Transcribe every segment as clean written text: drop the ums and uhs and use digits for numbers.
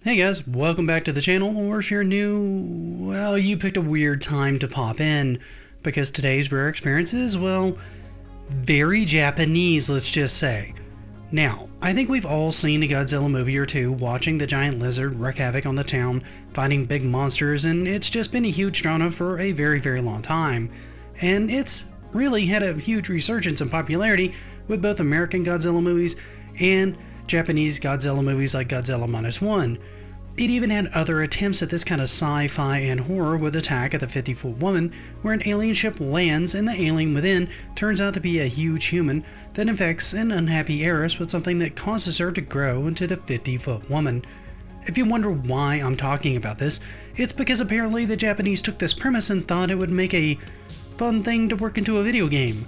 Hey guys, welcome back to the channel, or if you're new, well, you picked a weird time to pop in, because today's rare experience is, well, very Japanese, let's just say. Now, I think we've all seen a Godzilla movie or two, watching the giant lizard wreak havoc on the town, fighting big monsters, and it's just been a huge genre for a very, very long time. And it's really had a huge resurgence in popularity with both American Godzilla movies and Japanese Godzilla movies like Godzilla Minus One. It even had other attempts at this kind of sci-fi and horror with Attack of the 50-Foot Woman, where an alien ship lands and the alien within turns out to be a huge human that infects an unhappy heiress with something that causes her to grow into the 50-Foot Woman. If you wonder why I'm talking about this, it's because apparently the Japanese took this premise and thought it would make a fun thing to work into a video game.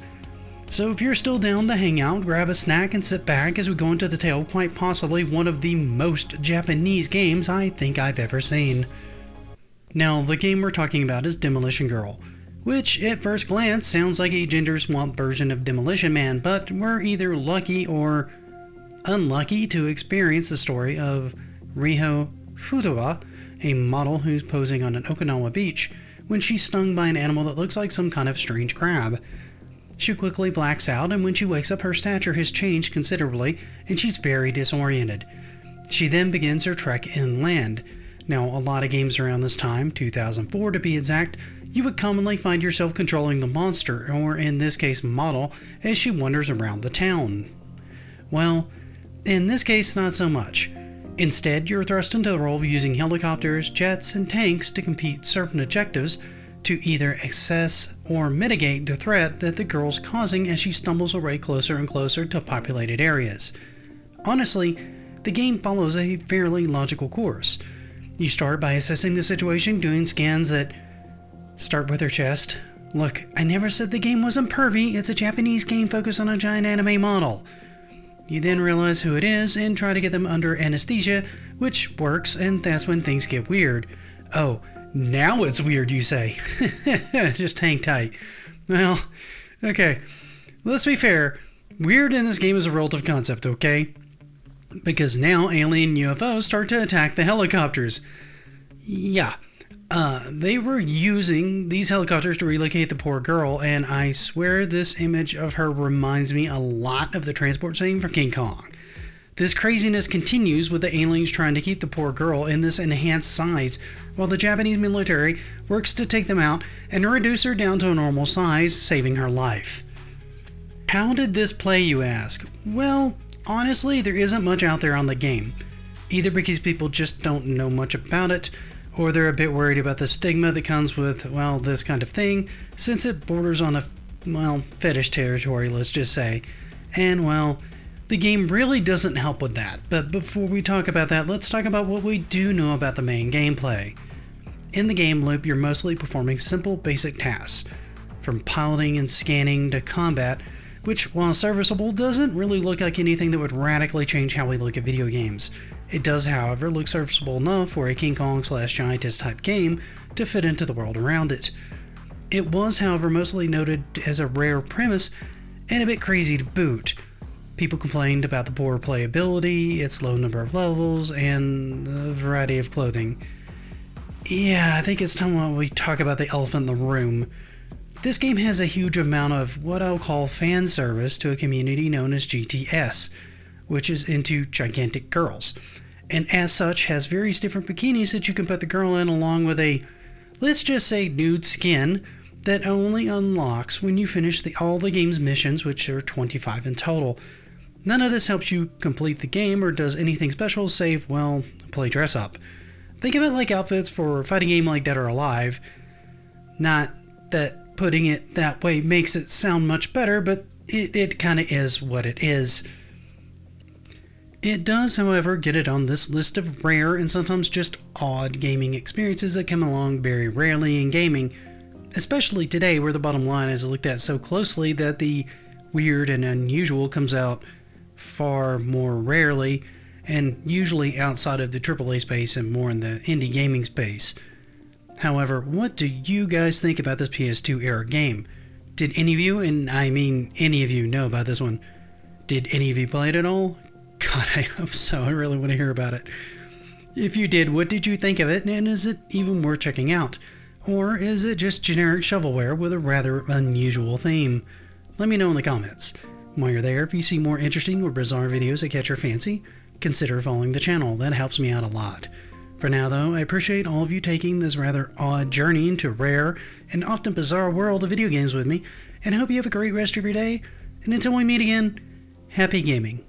So if you're still down to hang out, grab a snack and sit back as we go into the tale of quite possibly one of the most Japanese games I think I've ever seen. Now, the game we're talking about is Demolition Girl, which at first glance sounds like a gender swamp version of Demolition Man, but we're either lucky or unlucky to experience the story of Riho Fudowa, a model who's posing on an Okinawa beach when she's stung by an animal that looks like some kind of strange crab. She quickly blacks out, and when she wakes up, her stature has changed considerably, and she's very disoriented. She then begins her trek inland. Now, a lot of games around this time, 2004 to be exact, you would commonly find yourself controlling the monster, or in this case model, as she wanders around the town. Well, in this case, not so much. Instead, you're thrust into the role of using helicopters, jets, and tanks to complete certain objectives, to either assess or mitigate the threat that the girl's causing as she stumbles away closer and closer to populated areas. Honestly, the game follows a fairly logical course. You start by assessing the situation, doing scans that start with her chest. Look, I never said the game wasn't pervy, it's a Japanese game focused on a giant anime model. You then realize who it is and try to get them under anesthesia, which works, and that's when things get weird. Oh, now it's weird, you say. Just hang tight. Well, okay. Let's be fair. Weird in this game is a relative concept, okay? Because now alien UFOs start to attack the helicopters. Yeah. They were using these helicopters to relocate the poor girl, and I swear this image of her reminds me a lot of the transport scene from King Kong. This craziness continues with the aliens trying to keep the poor girl in this enhanced size, while the Japanese military works to take them out and reduce her down to a normal size, saving her life. How did this play, you ask? Well, honestly, there isn't much out there on the game. Either because people just don't know much about it, or they're a bit worried about the stigma that comes with, well, this kind of thing, since it borders on fetish territory, let's just say. And, well, the game really doesn't help with that, but before we talk about that, let's talk about what we do know about the main gameplay. In the game loop, you're mostly performing simple, basic tasks, from piloting and scanning to combat, which, while serviceable, doesn't really look like anything that would radically change how we look at video games. It does, however, look serviceable enough for a King Kong/Giantess type game to fit into the world around it. It was, however, mostly noted as a rare premise and a bit crazy to boot. People complained about the poor playability, its low number of levels, and the variety of clothing. Yeah, I think it's time we talk about the elephant in the room. This game has a huge amount of what I'll call fan service to a community known as GTS, which is into gigantic girls, and as such has various different bikinis that you can put the girl in, along with a, let's just say, nude skin that only unlocks when you finish all the game's missions, which are 25 in total. None of this helps you complete the game or does anything special save, well, play dress up. Think of it like outfits for a fighting game like Dead or Alive. Not that putting it that way makes it sound much better, but it kind of is what it is. It does, however, get it on this list of rare and sometimes just odd gaming experiences that come along very rarely in gaming, especially today where the bottom line is looked at so closely that the weird and unusual comes out far more rarely, and usually outside of the AAA space and more in the indie gaming space. However, what do you guys think about this PS2 era game? Did any of you, and I mean any of you, know about this one? Did any of you play it at all? God, I hope so. I really want to hear about it. If you did, what did you think of it, and is it even worth checking out? Or is it just generic shovelware with a rather unusual theme? Let me know in the comments. While you're there, if you see more interesting or bizarre videos that catch your fancy, consider following the channel. That helps me out a lot. For now though, I appreciate all of you taking this rather odd journey into a rare and often bizarre world of video games with me, and I hope you have a great rest of your day, and until we meet again, happy gaming.